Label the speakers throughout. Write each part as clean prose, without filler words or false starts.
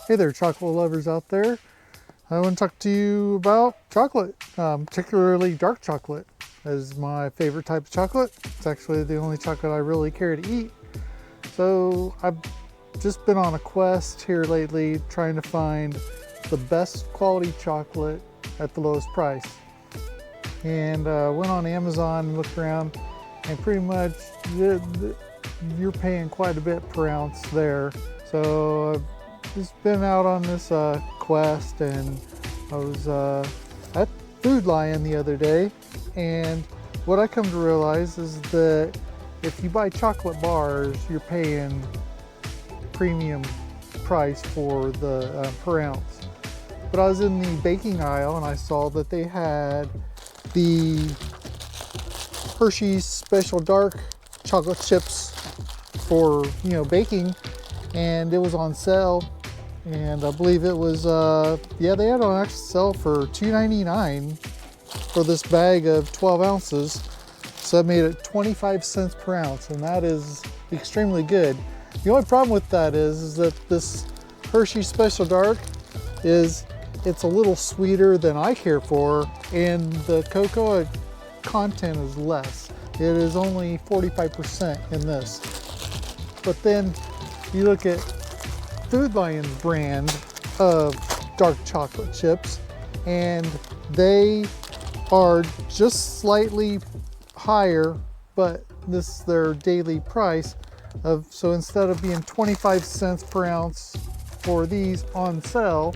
Speaker 1: Hey there, chocolate lovers out there. I want to talk to you about chocolate, particularly dark chocolate is my favorite type of chocolate. It's actually the only chocolate I really care to eat. So I've just been on a quest here lately trying to find the best quality chocolate at the lowest price. And went on Amazon and looked around, and pretty much you're paying quite a bit per ounce there. So I've just been out on this quest, and I was at Food Lion the other day, and what I come to realize is that if you buy chocolate bars, you're paying premium price for the per ounce. But I was in the baking aisle and I saw that they had the Hershey's Special Dark chocolate chips for baking, and it was on sale, and I believe it was they had it on actual sale for $2.99 for this bag of 12 ounces. So that made it 25 cents per ounce, and that is extremely good. The only problem with that is that this Hershey Special Dark it's a little sweeter than I care for, and the cocoa content is less. It is only 45% in this. But then you look at Food Lion's brand of dark chocolate chips, and they are just slightly higher, but this is their daily price of, so instead of being 25 cents per ounce for these on sale,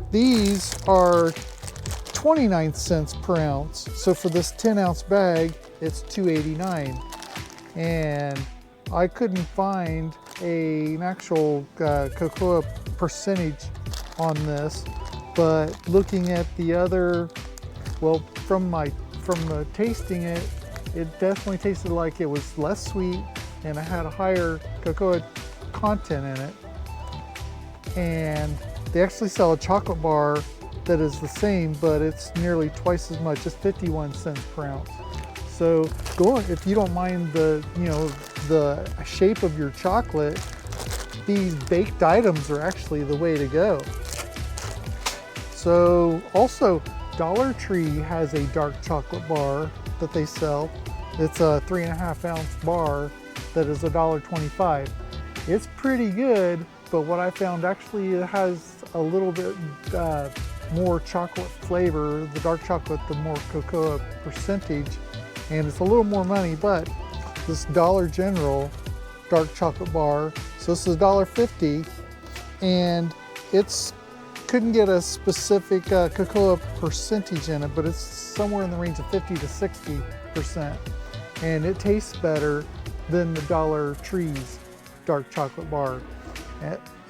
Speaker 1: these are 29 cents per ounce. So for this 10-ounce bag, it's $2.89. And I couldn't find an actual cocoa percentage on this, but looking at the other, well, from tasting it, it definitely tasted like it was less sweet and it had a higher cocoa content in it. And they actually sell a chocolate bar that is the same, but it's nearly twice as much. It's 51 cents per ounce. So if you don't mind the shape of your chocolate, these baked items are actually the way to go. So also, Dollar Tree has a dark chocolate bar that they sell. It's a 3.5 ounce bar that is $1.25. It's pretty good, but what I found, actually it has a little bit more chocolate flavor. The dark chocolate, the more cocoa percentage, and it's a little more money. But this Dollar General dark chocolate bar, so this is $1.50, and it's couldn't get a specific cocoa percentage in it, but it's somewhere in the range of 50 to 60%, and it tastes better than the Dollar Tree's dark chocolate bar.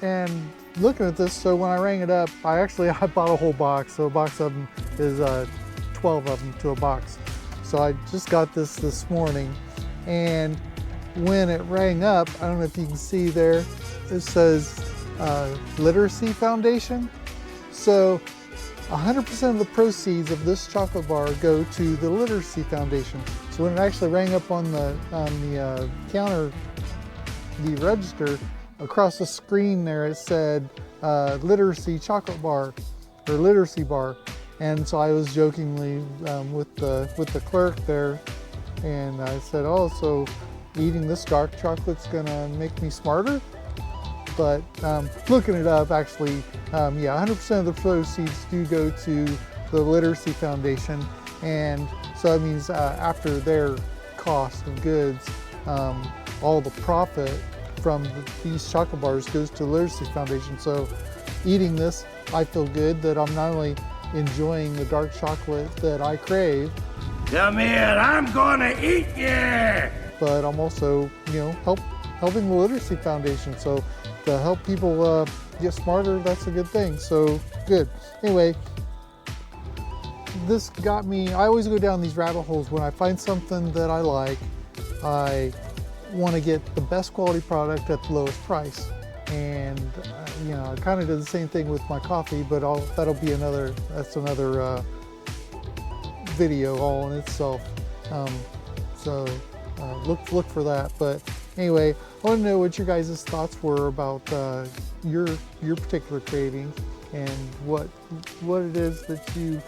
Speaker 1: And looking at this, so when I rang it up, I bought a whole box. So a box of them is 12 of them to a box. So I just got this morning, and when it rang up, I don't know if you can see there, it says Literacy Foundation. So 100% of the proceeds of this chocolate bar go to the Literacy Foundation. So when it actually rang up on the counter, the register, across the screen there it said Literacy Chocolate Bar, or Literacy Bar. And so I was jokingly with the clerk there, and I said, oh, so eating this dark chocolate's gonna make me smarter? But looking it up, actually, yeah, 100% of the proceeds do go to the Literacy Foundation, and so that means after their cost of goods, all the profit from these chocolate bars goes to the Literacy Foundation. So eating this, I feel good that I'm not only enjoying the dark chocolate that I crave,
Speaker 2: come here, I'm gonna eat you,
Speaker 1: but I'm also, helping the Literacy Foundation. So to help people get smarter, that's a good thing. So good. Anyway, this got me, I always go down these rabbit holes when I find something that I like. I want to get the best quality product at the lowest price. And I kind of did the same thing with my coffee, but that'll be another video all in itself. So look for that. But Anyway, I want to know what your guys' thoughts were about your particular craving, and what it is that you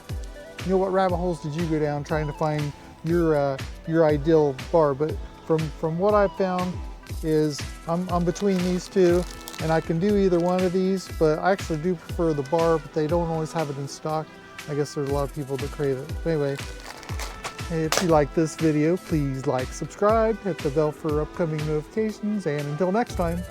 Speaker 1: know, what rabbit holes did you go down trying to find your ideal bar. But from what I've found is I'm between these two, and I can do either one of these, but I actually do prefer the bar, but they don't always have it in stock. I guess there's a lot of people that crave it. But anyway, if you like this video, please like, subscribe, hit the bell for upcoming notifications, and until next time.